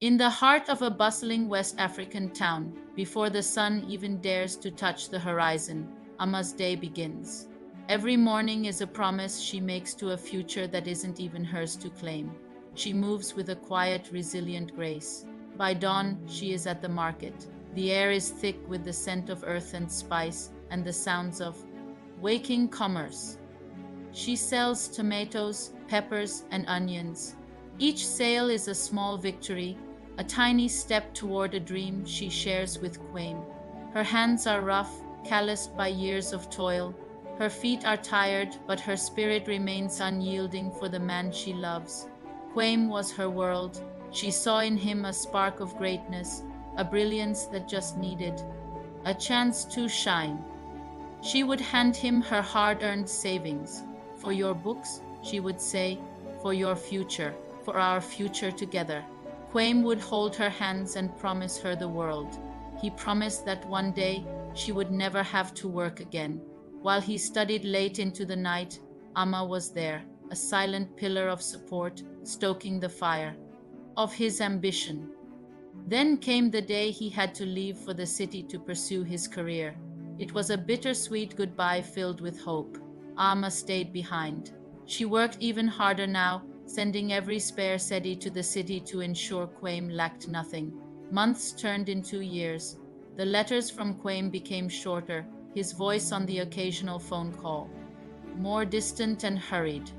In the heart of a bustling West African town, before the sun even dares to touch the horizon, Amma's day begins. Every morning is a promise she makes to a future that isn't even hers to claim. She moves with a quiet, resilient grace. By dawn, she is at the market. The air is thick with the scent of earth and spice, and the sounds of waking commerce. She sells tomatoes, peppers, and onions. Each sale is a small victory, a tiny step toward a dream she shares with Quame. Her hands are rough, calloused by years of toil. Her feet are tired, but her spirit remains unyielding for the man she loves. Quame was her world. She saw in him a spark of greatness, a brilliance that just needed a chance to shine. She would hand him her hard-earned savings. For your books, she would say, for your future, for our future together. Quame would hold her hands and promise her the world. He promised that one day she would never have to work again. While he studied late into the night, Amma was there, a silent pillar of support, stoking the fire of his ambition. Then came the day he had to leave for the city to pursue his career. It was a bittersweet goodbye filled with hope. Amma stayed behind. She worked even harder now, sending every spare cedi to the city to ensure Quame lacked nothing. Months turned into years. The letters from Quame became shorter, his voice on the occasional phone call more distant and hurried.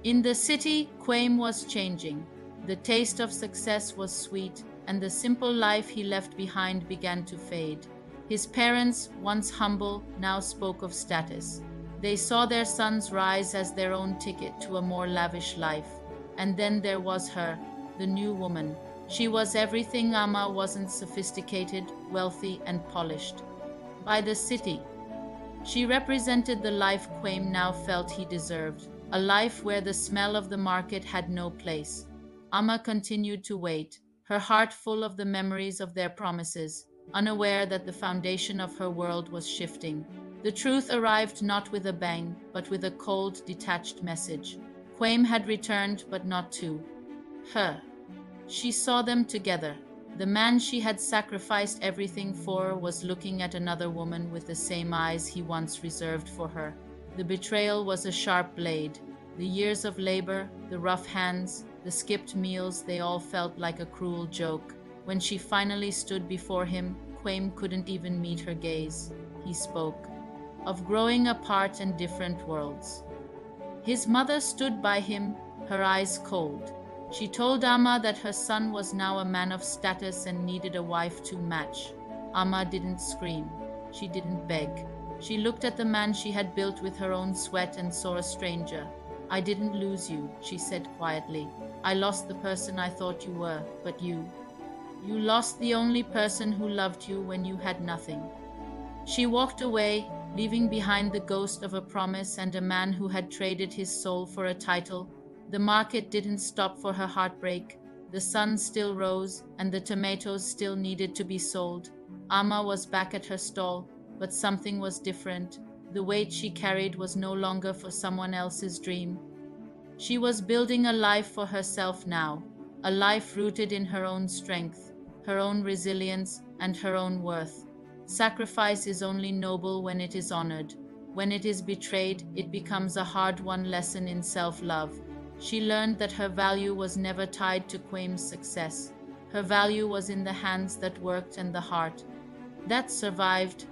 In the city, Quame was changing. The taste of success was sweet, and the simple life he left behind began to fade. His parents, once humble, now spoke of status. They saw their sons rise as their own ticket to a more lavish life. And then there was her, the new woman. She was everything Amma wasn't: sophisticated, wealthy, and polished. By the city, she represented the life Quame now felt he deserved, a life where the smell of the market had no place. Amma continued to wait, her heart full of the memories of their promises, unaware that the foundation of her world was shifting. The truth arrived not with a bang, but with a cold, detached message. Quame had returned, but not to her. She saw them together. The man she had sacrificed everything for was looking at another woman with the same eyes he once reserved for her. The betrayal was a sharp blade. The years of labor, the rough hands, the skipped meals, they all felt like a cruel joke. When she finally stood before him, Quame couldn't even meet her gaze. He spoke of growing apart and different worlds. His mother stood by him, her eyes cold. She told Amma that her son was now a man of status and needed a wife to match. Amma didn't scream. She didn't beg. She looked at the man she had built with her own sweat and saw a stranger. "I didn't lose you," she said quietly. "I lost the person I thought you were, but you lost the only person who loved you when you had nothing." She walked away, leaving behind the ghost of a promise and a man who had traded his soul for a title. The market didn't stop for her heartbreak. The sun still rose, and the tomatoes still needed to be sold. Amma was back at her stall, but something was different. The weight she carried was no longer for someone else's dream. She was building a life for herself now, a life rooted in her own strength, her own resilience, and her own worth. Sacrifice is only noble when it is honored. When it is betrayed, it becomes a hard-won lesson in self-love. She learned that her value was never tied to Quame's success. Her value was in the hands that worked and the heart that survived.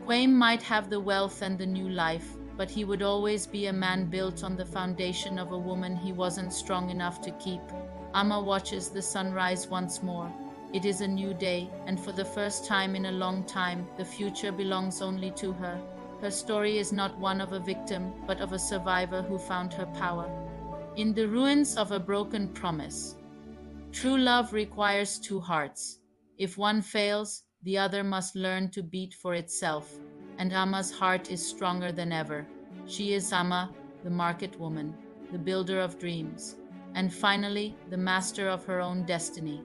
Quame might have the wealth and the new life, but he would always be a man built on the foundation of a woman he wasn't strong enough to keep. Amma watches the sun rise once more. It is a new day, and for the first time in a long time, the future belongs only to her. Her story is not one of a victim, but of a survivor who found her power in the ruins of a broken promise. True love requires two hearts. If one fails, the other must learn to beat for itself, and Amma's heart is stronger than ever. She is Amma, the market woman, the builder of dreams, and finally, the master of her own destiny.